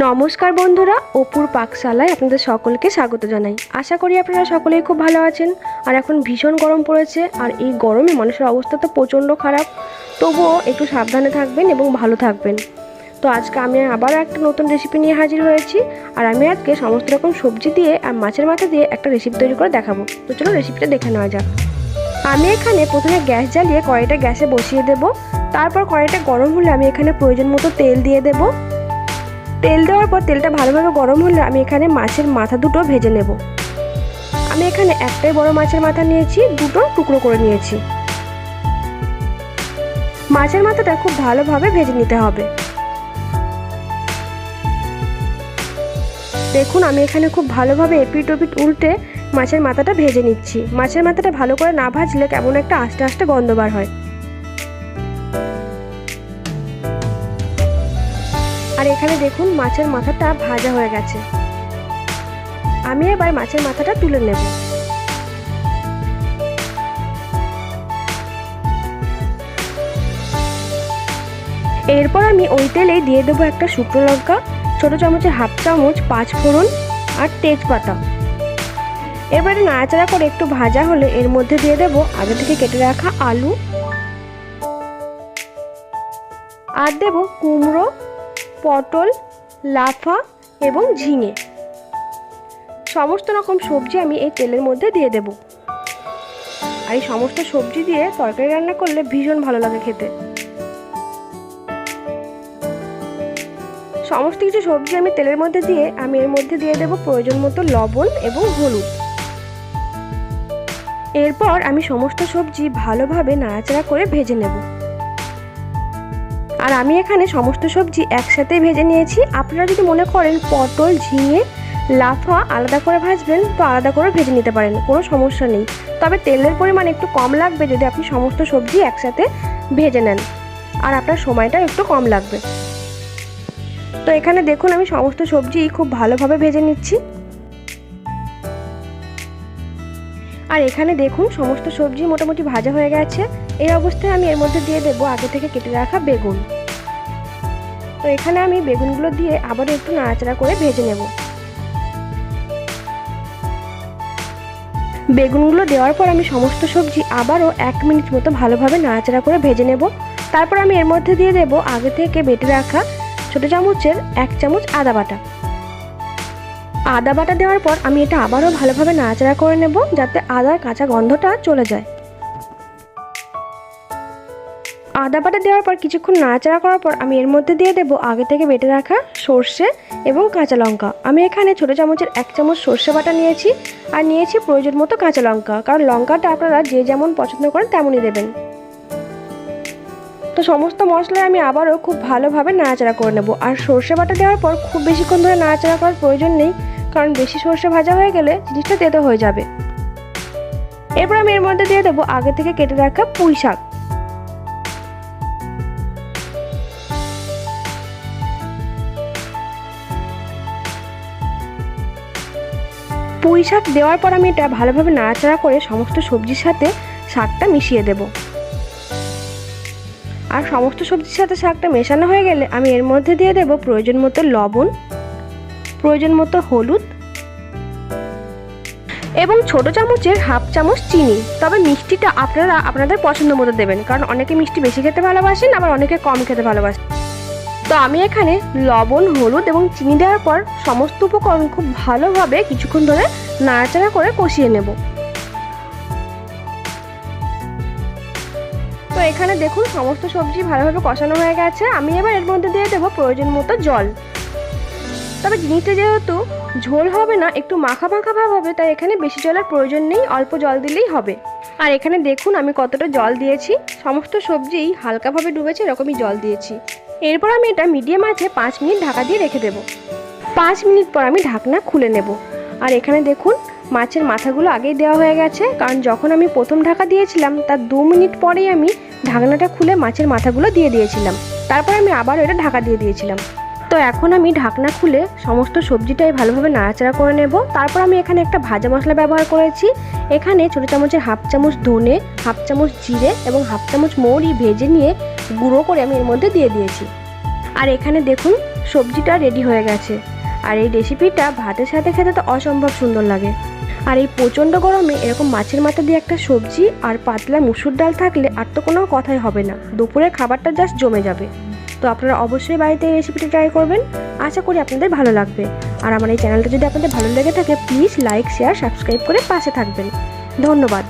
নমস্কার বন্ধুরা, অপুর পাকশালায় আপনাদের সকলকে স্বাগত জানাই। আশা করি আপনারা সকলেই খুব ভালো আছেন। আর এখন ভীষণ গরম পড়েছে, আর এই গরমে মানুষের অবস্থা তো প্রচণ্ড খারাপ। তবুও একটু সাবধানে থাকবেন এবং ভালো থাকবেন। তো আজকে আমি আবার একটা নতুন রেসিপি নিয়ে হাজির হয়েছি। আর আমি আজকে সমস্ত রকম সবজি দিয়ে আর মাছের মাথা দিয়ে একটা রেসিপি তৈরি করে দেখাবো। তো চলো রেসিপিটা দেখে নেওয়া যাক। আমি এখানে প্রথমে গ্যাস জ্বালিয়ে কড়াইটা গ্যাসে বসিয়ে দেব। তারপর কড়াইটা গরম হলে আমি এখানে প্রয়োজন মতো তেল দিয়ে দেবো। তেল দেওয়ার পর তেলটা ভালোভাবে গরম হলে আমি এখানে মাছের মাথা দুটো ভেজে নেব। আমি এখানে একটাই বড় মাছের মাথা নিয়েছি, দুটো টুকরো করে নিয়েছি। মাছের মাথাটা খুব ভালোভাবে ভেজে নিতে হবে। দেখুন আমি এখানে খুব ভালোভাবে এপিট ওপিট উল্টে মাছের মাথাটা ভেজে নিচ্ছি। মাছের মাথাটা ভালো করে না ভাজলে কেমন একটা আস্তে আস্তে গন্ধ বার হয়। আর এখানে দেখুন মাছের মাথাটা ভাজা হয়ে গেছে। আমি এবার মাছের মাথাটা তুলে নেব। এরপর আমি ওই তেলেই দিয়ে দেবো একটা শুকনো লঙ্কা, ছোট চামচের হাফ চামচ পাঁচ ফোড়ন আর তেজপাতা। এবারে নাড়াচাড়া করে একটু ভাজা হলে এর মধ্যে দিয়ে দেবো আগে থেকে কেটে রাখা আলু, আর দেবো কুমড়ো, পটল, লাফা এবং ঝিঙে। সমস্ত রকম সবজি আমি এই তেলের মধ্যে দিয়ে দেব। আর এই সমস্ত সবজি দিয়ে তরকারি রান্না করলে ভীষণ ভালো লাগে খেতে। সমস্ত কিছু সবজি আমি তেলের মধ্যে দিয়ে আমি এর মধ্যে দিয়ে দেব প্রয়োজন মতো লবণ এবং হলুদ। এরপর আমি সমস্ত সবজি ভালোভাবে নাড়াচাড়া করে ভেজে নেব। আর আমি এখানে সমস্ত সবজি একসাথে ভেজে নিয়েছি। আপনারা যদি মনে করেন পটল, ঝিঙে, লাফা আলাদা করে ভাজবেন তো আলাদা করে ভেজে নিতে পারেন, কোনো সমস্যা নেই। তবে তেলের পরিমাণ একটু কম লাগবে যদি আপনি সমস্ত সবজি একসাথে ভেজে নেন, আর আপনার সময়টা একটু কম লাগবে। তো এখানে দেখুন আমি সমস্ত সবজি খুব ভালোভাবে ভেজে নিচ্ছি। আর এখানে দেখুন সমস্ত সবজি মোটামুটি ভাজা হয়ে গেছে। এই অবস্থায় আমি এর মধ্যে দিয়ে দেবো আগে থেকে কেটে রাখা বেগুন। তো এখানে আমি বেগুনগুলো দিয়ে আবারও একটু নাড়াচাড়া করে ভেজে নেব। বেগুনগুলো দেওয়ার পর আমি সমস্ত সবজি আবারও 1 মিনিট মতো ভালোভাবে নাড়াচাড়া করে ভেজে নেব। তারপর আমি এর মধ্যে দিয়ে দেবো আগে থেকে বেটে রাখা ছোটো চামচের 1 চামচ আদা বাটা। আদা বাটা দেওয়ার পর আমি এটা আবারও ভালোভাবে নাড়াচাড়া করে নেব, যাতে আদার কাঁচা গন্ধটা চলে যায়। আদা বাটা দেওয়ার পর কিছুক্ষণ নাড়াচাড়া করার পর আমি এর মধ্যে দিয়ে দেবো আগে থেকে বেটে রাখা সর্ষে এবং কাঁচা লঙ্কা। আমি এখানে ছোটো চামচের 1 চামচ সর্ষে বাটা নিয়েছি, আর নিয়েছি প্রয়োজন মতো কাঁচা লঙ্কা, কারণ লঙ্কাটা আপনারা যে যেমন পছন্দ করেন তেমনই দেবেন। তো সমস্ত মশলায় আমি আবারও খুব ভালোভাবে নাড়াচাড়া করে নেব। আর সর্ষে বাটা দেওয়ার পর খুব বেশিক্ষণ ধরে নাড়াচাড়া করার প্রয়োজন নেই, কারণ বেশি সর্ষে ভাজা হয়ে গেলে জিনিসটা তেতো হয়ে যাবে। এরপর আমি এর মধ্যে দিয়ে দেবো আগে থেকে কেটে রাখা পুঁই শাক। পুঁই শাক দেওয়ার পর আমি এটা ভালোভাবে নাড়াচাড়া করে সমস্ত সবজির সাথে শাকটা মিশিয়ে দেব। আর সমস্ত সবজির সাথে শাকটা মেশানো হয়ে গেলে আমি এর মধ্যে দিয়ে দেব প্রয়োজন মতো লবণ, প্রয়োজন মতো হলুদ এবং ছোটো চামচের হাফ চামচ চিনি। তবে মিষ্টিটা আপনারা আপনাদের পছন্দ মতো দেবেন, কারণ অনেকে মিষ্টি বেশি খেতে ভালোবাসেন, আবার অনেকে কম খেতে ভালোবাসেন। তো আমি এখানে লবণ, হলুদ এবং চিনি দেওয়ার পর সমস্ত উপকরণ খুব ভালোভাবে কিছুক্ষণ ধরে নাড়াচাড়া করে কষিয়ে নেব। তো এখানে দেখুন সমস্ত সবজি ভালোভাবে কষানো হয়ে গেছে। আমি এবার এর মধ্যে দিয়ে দেবো প্রয়োজন মতো জল। তবে জিনিসটা যেহেতু ঝোল হবে না, একটু মাখা মাখা ভাব হবে, তাই এখানে বেশি জলের প্রয়োজন নেই, অল্প জল দিলেই হবে। আর এখানে দেখুন আমি কতটা জল দিয়েছি, সমস্ত সবজিই হালকাভাবে ডুবেছে এরকমই জল দিয়েছি। এরপর আমি এটা মিডিয়াম আঁচে 5 মিনিট ঢাকা দিয়ে রেখে দেবো। 5 মিনিট পর আমি ঢাকনা খুলে নেব। আর এখানে দেখুন মাছের মাথাগুলো আগেই দেওয়া হয়ে গেছে, কারণ যখন আমি প্রথম ঢাকা দিয়েছিলাম তার 2 মিনিট পরেই আমি ঢাকনাটা খুলে মাছের মাথাগুলো দিয়ে দিয়েছিলাম। তারপর আমি আবার এটা ঢাকা দিয়ে দিয়েছিলাম। তো এখন আমি ঢাকনা খুলে সমস্ত সবজিটাই ভালোভাবে নাড়াচাড়া করে নেব। তারপর আমি এখানে একটা ভাজা মশলা ব্যবহার করেছি। এখানে ছোটো চামচের হাফ চামচ ধনে, হাফ চামচ জিরে এবং হাফ চামচ মৌরি ভেজে নিয়ে গুঁড়ো করে আমি এর মধ্যে দিয়ে দিয়েছি। আর এখানে দেখুন সবজিটা রেডি হয়ে গেছে। আর এই রেসিপিটা ভাতের সাথে খেতে তো অসম্ভব সুন্দর লাগে। আর এই প্রচণ্ড গরমে এরকম মাছের মাথা দিয়ে একটা সবজি আর পাতলা মুসুর ডাল থাকলে আর তো কোনো কথাই হবে না, দুপুরের খাবারটা জাস্ট জমে যাবে। তো আপনারা অবশ্যই বাড়িতে এই রেসিপিটা ট্রাই করবেন, আশা করি আপনাদের ভালো লাগবে। আর আমার এই চ্যানেলটা যদি আপনাদের ভালো লেগে থাকে প্লিজ লাইক, শেয়ার, সাবস্ক্রাইব করে পাশে থাকবেন। ধন্যবাদ।